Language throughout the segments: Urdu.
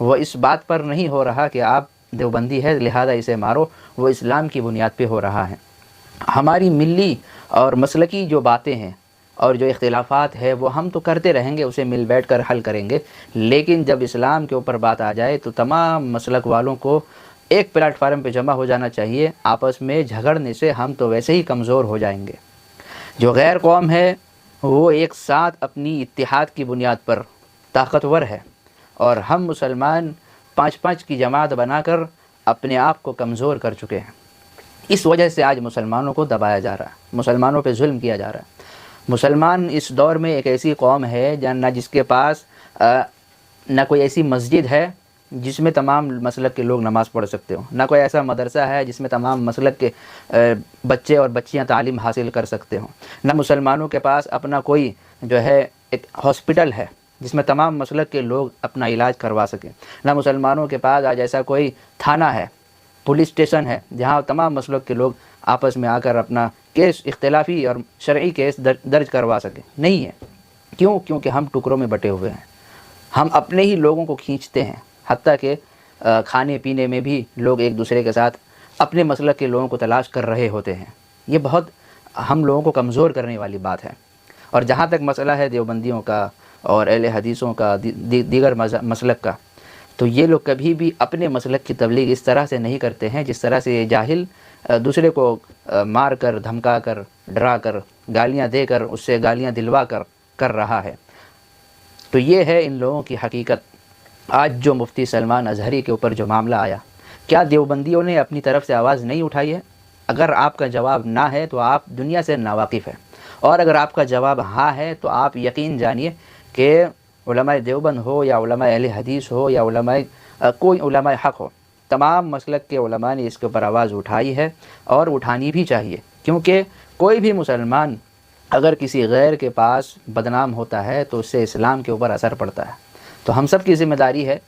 وہ اس بات پر نہیں ہو رہا کہ آپ دیوبندی ہے لہذا اسے مارو، وہ اسلام کی بنیاد پہ ہو رہا ہے۔ ہماری ملی اور مسلکی جو باتیں ہیں اور جو اختلافات ہے وہ ہم تو کرتے رہیں گے، اسے مل بیٹھ کر حل کریں گے، لیکن جب اسلام کے اوپر بات آ جائے تو تمام مسلک والوں کو ایک پلیٹ فارم پہ جمع ہو جانا چاہیے۔ آپس میں جھگڑنے سے ہم تو ویسے ہی کمزور ہو جائیں گے۔ جو غیر قوم ہے وہ ایک ساتھ اپنی اتحاد کی بنیاد پر طاقتور ہے، اور ہم مسلمان 5 کی جماعت بنا کر اپنے آپ کو کمزور کر چکے ہیں۔ اس وجہ سے آج مسلمانوں کو دبایا جا رہا ہے، مسلمانوں پہ ظلم کیا جا رہا ہے۔ مسلمان اس دور میں ایک ایسی قوم ہے نہ جس کے پاس نہ کوئی ایسی مسجد ہے جس میں تمام مسلک کے لوگ نماز پڑھ سکتے ہوں، نہ کوئی ایسا مدرسہ ہے جس میں تمام مسلک کے بچے اور بچیاں تعلیم حاصل کر سکتے ہوں، نہ مسلمانوں کے پاس اپنا کوئی جو ہے ایک ہاسپٹل ہے جس میں تمام مسلک کے لوگ اپنا علاج کروا سکیں، نہ مسلمانوں کے پاس آج ایسا کوئی تھانہ ہے، پولیس اسٹیشن ہے جہاں تمام مسلک کے لوگ آپس میں آ کر اپنا کیس اختلافی اور شرعی کیس درج کروا سکیں۔ نہیں ہے۔ کیوں؟ کیونکہ ہم ٹکڑوں میں بٹے ہوئے ہیں، ہم اپنے ہی لوگوں کو کھینچتے ہیں، حتیٰ کہ کھانے پینے میں بھی لوگ ایک دوسرے کے ساتھ اپنے مسلک کے لوگوں کو تلاش کر رہے ہوتے ہیں۔ یہ بہت ہم لوگوں کو کمزور کرنے والی بات ہے۔ اور جہاں تک مسئلہ ہے دیوبندیوں کا اور اہل حدیثوں کا، دیگر مسلک کا، تو یہ لوگ کبھی بھی اپنے مسلک کی تبلیغ اس طرح سے نہیں کرتے ہیں جس طرح سے یہ جاہل دوسرے کو مار کر، دھمکا کر، ڈرا کر، گالیاں دے کر، اس سے گالیاں دلوا کر رہا ہے۔ تو یہ ہے ان لوگوں کی حقیقت۔ آج جو مفتی سلمان اظہری کے اوپر جو معاملہ آیا، کیا دیوبندیوں نے اپنی طرف سے آواز نہیں اٹھائی ہے؟ اگر آپ کا جواب نہ ہے تو آپ دنیا سے ناواقف ہیں، اور اگر آپ کا جواب ہاں ہے تو آپ یقین جانیے کہ علماء دیوبند ہو یا علماء اہل حدیث ہو یا کوئی علماء حق ہو، تمام مسلک کے علماء نے اس کے اوپر آواز اٹھائی ہے اور اٹھانی بھی چاہیے، کیونکہ کوئی بھی مسلمان اگر کسی غیر کے پاس بدنام ہوتا ہے تو اس سے اسلام کے اوپر اثر پڑتا ہے۔ تو ہم سب کی ذمہ داری ہے،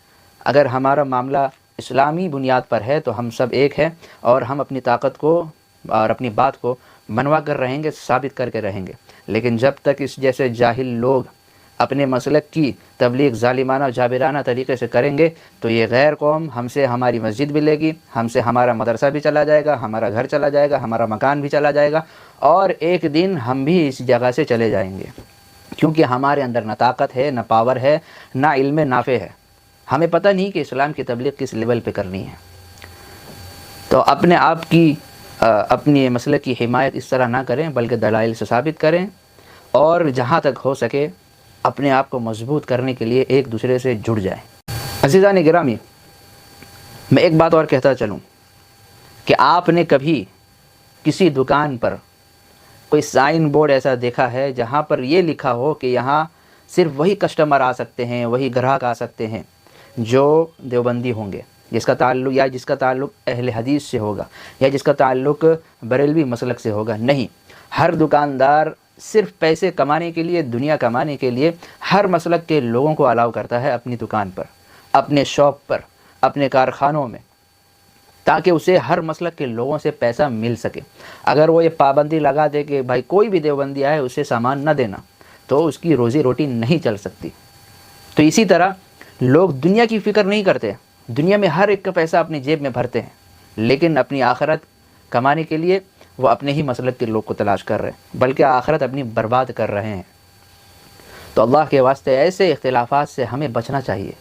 اگر ہمارا معاملہ اسلامی بنیاد پر ہے تو ہم سب ایک ہیں، اور ہم اپنی طاقت کو اور اپنی بات کو منوا کر رہیں گے، ثابت کر کے رہیں گے۔ لیکن جب تک اس جیسے جاہل لوگ اپنے مسلک کی تبلیغ ظالمانہ جابرانہ طریقے سے کریں گے تو یہ غیر قوم ہم سے ہماری مسجد بھی لے گی، ہم سے ہمارا مدرسہ بھی چلا جائے گا، ہمارا گھر چلا جائے گا، ہمارا مکان بھی چلا جائے گا، اور ایک دن ہم بھی اس جگہ سے چلے جائیں گے، کیونکہ ہمارے اندر نہ طاقت ہے، نہ پاور ہے، نہ علم نافع ہے۔ ہمیں پتہ نہیں کہ اسلام کی تبلیغ کس لیول پہ کرنی ہے۔ تو اپنے آپ کی اپنی مسلک کی حمایت اس طرح نہ کریں، بلکہ دلائل سے ثابت کریں، اور جہاں تک ہو سکے اپنے آپ کو مضبوط کرنے کے لیے ایک دوسرے سے جڑ جائیں۔ عزیزان گرامی، میں ایک بات اور کہتا چلوں کہ آپ نے کبھی کسی دکان پر کوئی سائن بورڈ ایسا دیکھا ہے جہاں پر یہ لکھا ہو کہ یہاں صرف وہی کسٹمر آ سکتے ہیں، وہی گراہک آ سکتے ہیں جو دیوبندی ہوں گے، جس کا تعلق اہل حدیث سے ہوگا، یا جس کا تعلق بریلوی مسلک سے ہوگا؟ نہیں، ہر دکاندار صرف پیسے کمانے کے لیے، دنیا کمانے کے لیے ہر مسلک کے لوگوں کو الاؤ کرتا ہے اپنی دکان پر، اپنے شاپ پر، اپنے کارخانوں میں، تاکہ اسے ہر مسلک کے لوگوں سے پیسہ مل سکے۔ اگر وہ یہ پابندی لگا دے کہ بھائی کوئی بھی دیوبندی آئے اسے سامان نہ دینا، تو اس کی روزی روٹی نہیں چل سکتی۔ تو اسی طرح لوگ دنیا کی فکر نہیں کرتے، دنیا میں ہر ایک کا پیسہ اپنی جیب میں بھرتے ہیں، لیکن اپنی آخرت کمانے کے لیے وہ اپنے ہی مسلک کے لوگ کو تلاش کر رہے ہیں، بلکہ آخرت اپنی برباد کر رہے ہیں۔ تو اللہ کے واسطے ایسے اختلافات سے ہمیں بچنا چاہیے۔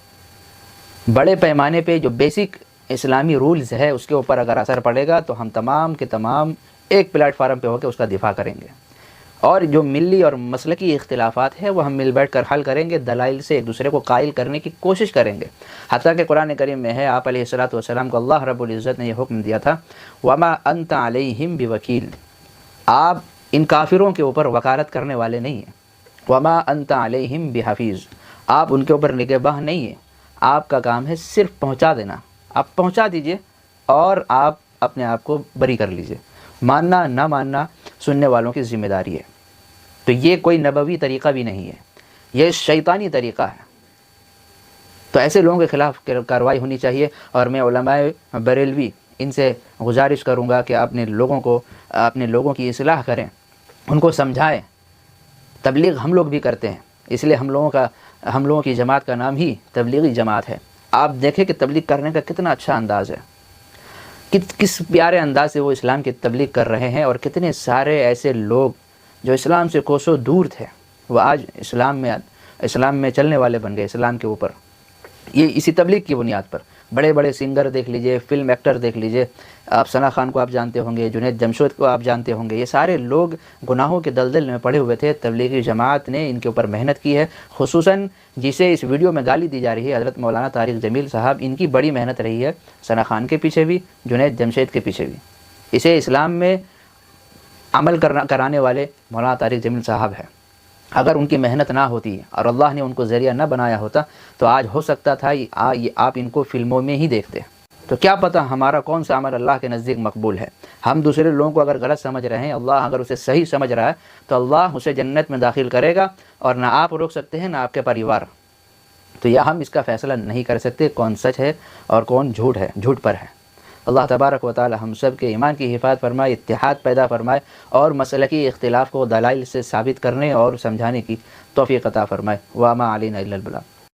بڑے پیمانے پہ جو بیسک اسلامی رولز ہے اس کے اوپر اگر اثر پڑے گا تو ہم تمام کے تمام ایک پلیٹ فارم پہ ہو کے اس کا دفاع کریں گے، اور جو ملی اور مسلکی اختلافات ہیں وہ ہم مل بیٹھ کر حل کریں گے، دلائل سے ایک دوسرے کو قائل کرنے کی کوشش کریں گے۔ حتیٰ کہ قرآن کریم میں ہے، آپ علیہ الصلوۃ والسلام کو اللہ رب العزت نے یہ حکم دیا تھا، وَمَا أَنْتَ عَلَيْهِمْ بِوَكِيلٍ، آپ ان کافروں کے اوپر وکالت کرنے والے نہیں ہیں۔ وَمَا أَنْتَ عَلَيْهِمْ بِحَفِيظ، آپ ان کے اوپر نگہباں نہیں ہیں، آپ کا کام ہے صرف پہنچا دینا، آپ پہنچا دیجئے اور آپ اپنے آپ کو بری کر لیجئے، ماننا نہ ماننا سننے والوں کی ذمہ داری ہے۔ تو یہ کوئی نبوی طریقہ بھی نہیں ہے، یہ شیطانی طریقہ ہے۔ تو ایسے لوگوں کے خلاف کارروائی ہونی چاہیے، اور میں علماء بریلوی ان سے گزارش کروں گا کہ اپنے لوگوں کی اصلاح کریں، ان کو سمجھائیں۔ تبلیغ ہم لوگ بھی کرتے ہیں، اس لیے ہم لوگوں کی جماعت کا نام ہی تبلیغی جماعت ہے۔ آپ دیکھیں کہ تبلیغ کرنے کا کتنا اچھا انداز ہے، کس پیارے انداز سے وہ اسلام کی تبلیغ کر رہے ہیں، اور کتنے سارے ایسے لوگ جو اسلام سے کوسوں دور تھے وہ آج اسلام میں چلنے والے بن گئے اسلام کے اوپر، یہ اسی تبلیغ کی بنیاد پر۔ بڑے بڑے سنگر دیکھ لیجئے، فلم ایکٹر دیکھ لیجئے، آپ ثنا خان کو آپ جانتے ہوں گے، جنید جمشید کو آپ جانتے ہوں گے، یہ سارے لوگ گناہوں کے دلدل میں پڑے ہوئے تھے، تبلیغی جماعت نے ان کے اوپر محنت کی ہے، خصوصاً جسے اس ویڈیو میں گالی دی جا رہی ہے حضرت مولانا طارق جمیل صاحب، ان کی بڑی محنت رہی ہے ثنا خان کے پیچھے بھی، جنید جمشید کے پیچھے بھی۔ اسے اسلام میں عمل کرانے والے مولانا طارق جمیل صاحب ہیں، اگر ان کی محنت نہ ہوتی اور اللہ نے ان کو ذریعہ نہ بنایا ہوتا تو آج ہو سکتا تھا آپ ان کو فلموں میں ہی دیکھتے۔ تو کیا پتہ ہمارا کون سا عمل اللہ کے نزدیک مقبول ہے۔ ہم دوسرے لوگوں کو اگر غلط سمجھ رہے ہیں، اللہ اگر اسے صحیح سمجھ رہا ہے تو اللہ اسے جنت میں داخل کرے گا، اور نہ آپ روک سکتے ہیں نہ آپ کے پریوار۔ تو یہ ہم اس کا فیصلہ نہیں کر سکتے کون سچ ہے اور کون جھوٹ پر ہے۔ اللہ تبارک و تعالی ہم سب کے ایمان کی حفاظت فرمائے، اتحاد پیدا فرمائے، اور مسلکی اختلاف کو دلائل سے ثابت کرنے اور سمجھانے کی توفیق عطا فرمائے۔ وما علینا الا البلاغ۔